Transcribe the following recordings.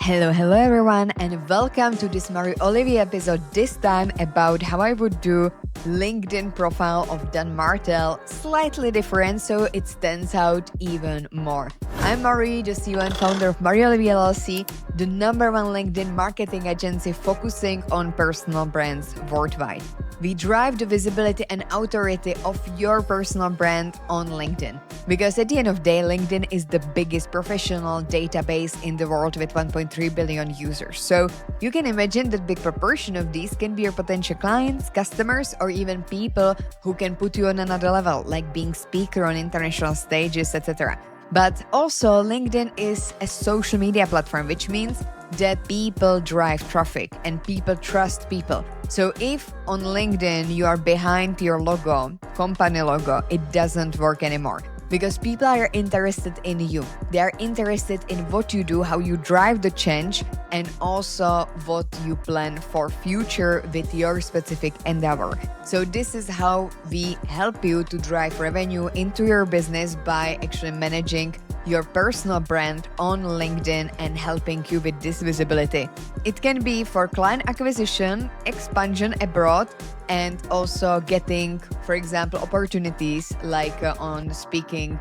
Hello everyone, and welcome to this Olivie episode, this time about how I would do LinkedIn profile of Dan Martell, slightly different so it stands out even more. I'm Marie, the CEO and founder of Olivie LLC, the #1 LinkedIn marketing agency focusing on personal brands worldwide. We drive the visibility and authority of your personal brand on LinkedIn. Because at the end of the day, LinkedIn is the biggest professional database in the world with 1.3 billion users. So you can imagine that big proportion of these can be your potential clients, customers, or even people who can put you on another level, like being speaker on international stages, etc. But also LinkedIn is a social media platform, which means that people drive traffic and people trust people. So if on LinkedIn you are behind your logo, company logo, it doesn't work anymore. Because people are interested in you. They are interested in what you do, how you drive the change, and also what you plan for future with your specific endeavor. So this is how we help you to drive revenue into your business by actually managing your personal brand on LinkedIn and helping you with this visibility. It can be for client acquisition, expansion abroad, and also getting, for example, opportunities like on speaking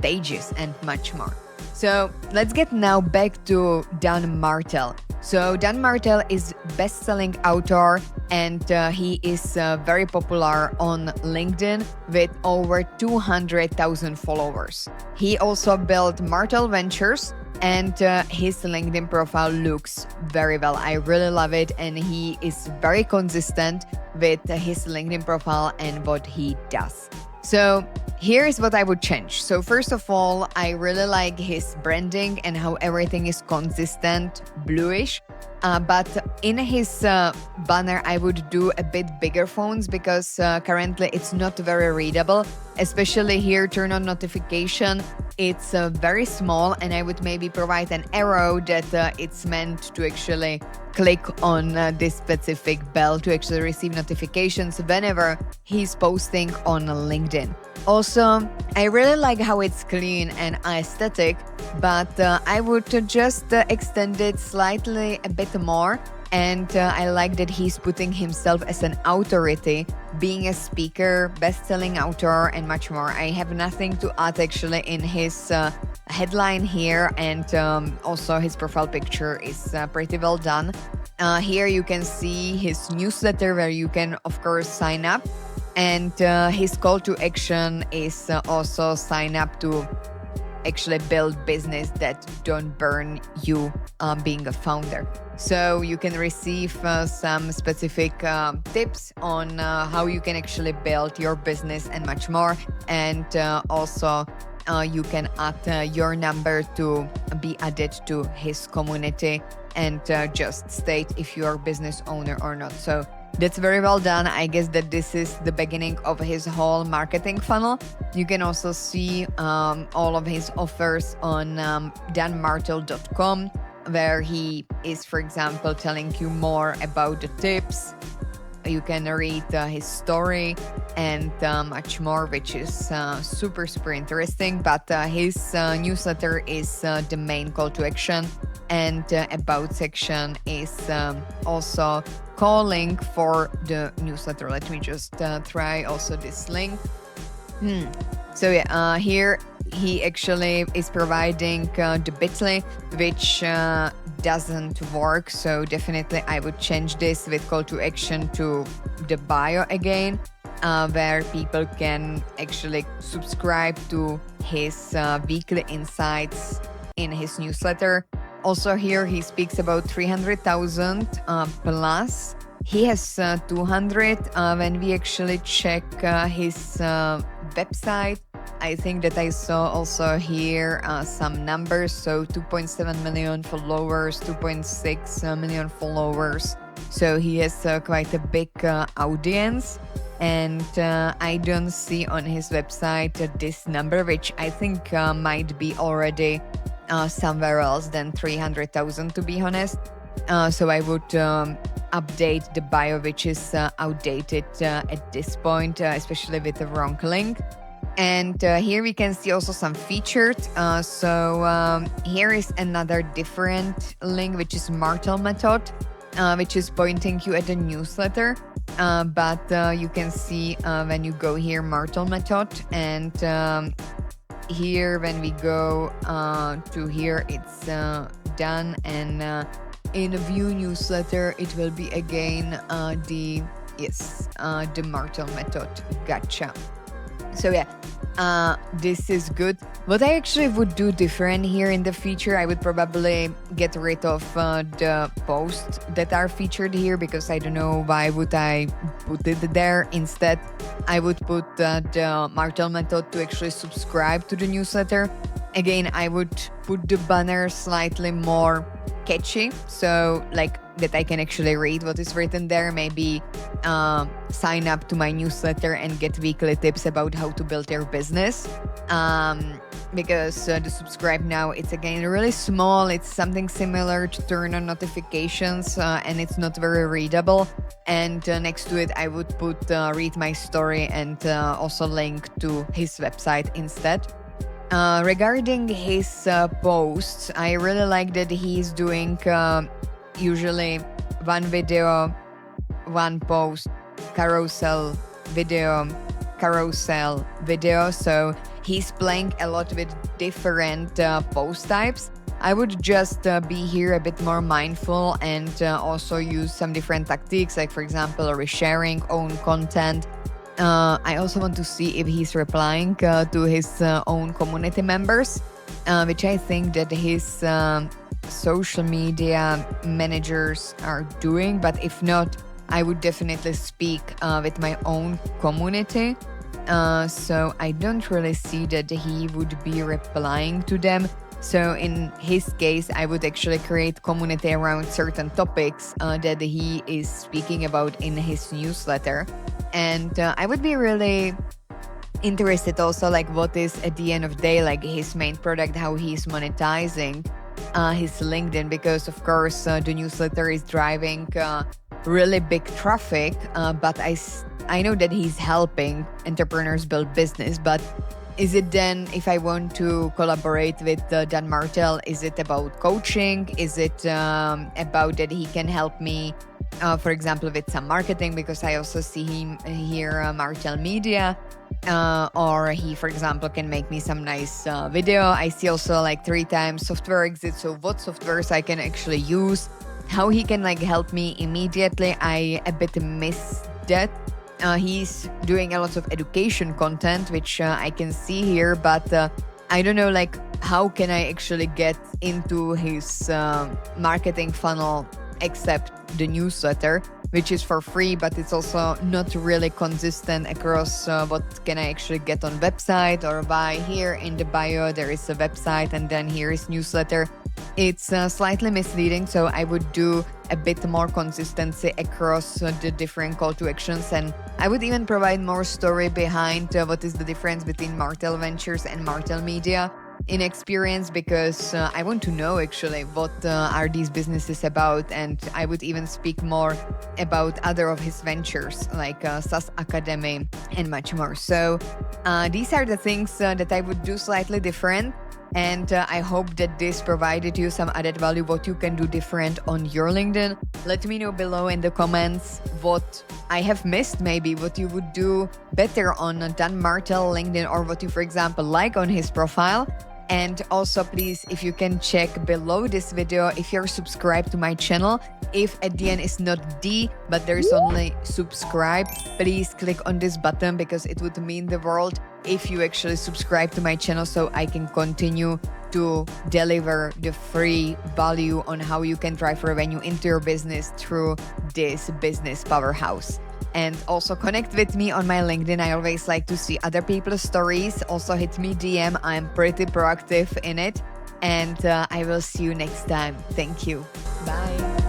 stages and much more. So let's get now back to Dan Martell. So Dan Martell is best-selling author and he is very popular on LinkedIn with over 200,000 followers. He also built Martell Ventures and his LinkedIn profile looks very well. I really love it, and he is very consistent with his LinkedIn profile and what he does. So here is what I would change. So first of all, I really like his branding and how everything is consistent, bluish. But in his banner, I would do a bit bigger fonts because currently it's not very readable. Especially here, turn on notification. It's very small, and I would maybe provide an arrow that it's meant to actually click on this specific bell to actually receive notifications whenever he's posting on LinkedIn. Also, I really like how it's clean and aesthetic, but I would just extend it slightly a bit more. And I like that he's putting himself as an authority, being a speaker, best-selling author, and much more. I have nothing to add actually in his headline here, and also his profile picture is pretty well done. Here you can see his newsletter where you can, of course, sign up. And his call to action is also sign up to actually build business that don't burn you being a founder. So you can receive some specific tips on how you can actually build your business and much more. And also you can add your number to be added to his community and just state if you are a business owner or not. So that's very well done. I guess that this is the beginning of his whole marketing funnel. You can also see all of his offers on danmartell.com, where he is, for example, telling you more about the tips. You can read his story and much more, which is super interesting. But his newsletter is the main call to action, and about section is also calling for the newsletter. Let me just try also this link. So yeah, here he actually is providing the bit.ly, which doesn't work. So definitely I would change this with call to action to the bio again, where people can actually subscribe to his weekly insights in his newsletter. Also here he speaks about 300,000 plus. He has 200 when we actually check his website. I think that I saw also here some numbers. So 2.7 million followers, 2.6 million followers. So he has quite a big audience. And I don't see on his website this number, which I think might be already somewhere else than 300,000, to be honest. So I would update the bio, which is outdated at this point, especially with the wrong link. And here we can see also some featured. Here is another different link, which is Martell method, which is pointing you at a newsletter. But you can see when you go here, Martell method, and here when we go to here, it's done, and in view newsletter, it will be again the Martell method. Gotcha. So yeah, this is good. What I actually would do different here in the feature, I would probably get rid of the posts that are featured here, because I don't know why would I put it there. Instead, I would put the Martell method to actually subscribe to the newsletter. Again, I would put the banner slightly more catchy, so like that I can actually read what is written there. Maybe sign up to my newsletter and get weekly tips about how to build your business. Because the subscribe now, it's again really small. It's something similar to turn on notifications, and it's not very readable. And next to it, I would put read my story and also link to his website instead. Regarding his posts, I really like that he's doing usually one video, one post, carousel video. So he's playing a lot with different post types. I would just be here a bit more mindful and also use some different tactics, like for example, resharing own content. I also want to see if he's replying to his own community members, which I think that his social media managers are doing. But if not, I would definitely speak with my own community. So I don't really see that he would be replying to them. So in his case, I would actually create community around certain topics that he is speaking about in his newsletter. And I would be really interested also, like what is at the end of the day, like his main product, how he's monetizing his LinkedIn, because of course the newsletter is driving really big traffic, but I know that he's helping entrepreneurs build business. But is it then, if I want to collaborate with Dan Martell, is it about coaching? Is it about that he can help me, for example, with some marketing? Because I also see him here, Martell Media, or he, for example, can make me some nice video. I see also like 3 times software exit. So what softwares I can actually use, how he can like help me immediately. I a bit miss that. He's doing a lot of education content, which I can see here, but I don't know, like, how can I actually get into his marketing funnel except the newsletter, which is for free, but it's also not really consistent across what can I actually get on website or buy. Here in the bio, there is a website, and then here is newsletter. It's slightly misleading, so I would do a bit more consistency across the different call to actions, and I would even provide more story behind what is the difference between Martell Ventures and Martell Media in experience, because I want to know actually what are these businesses about, and I would even speak more about other of his ventures like SaaS Academy and much more. So these are the things that I would do slightly different. And I hope that this provided you some added value, what you can do different on your LinkedIn. Let me know below in the comments what I have missed, maybe what you would do better on Dan Martell LinkedIn, or what you, for example, like on his profile. And also, please, if you can check below this video, if you're subscribed to my channel, if at the end is not D, but there is only subscribe, please click on this button, because it would mean the world if you actually subscribe to my channel, so I can continue to deliver the free value on how you can drive revenue into your business through this business powerhouse. And also connect with me on my LinkedIn. I always like to see other people's stories. Also hit me DM. I'm pretty proactive in it. And I will see you next time. Thank you. Bye.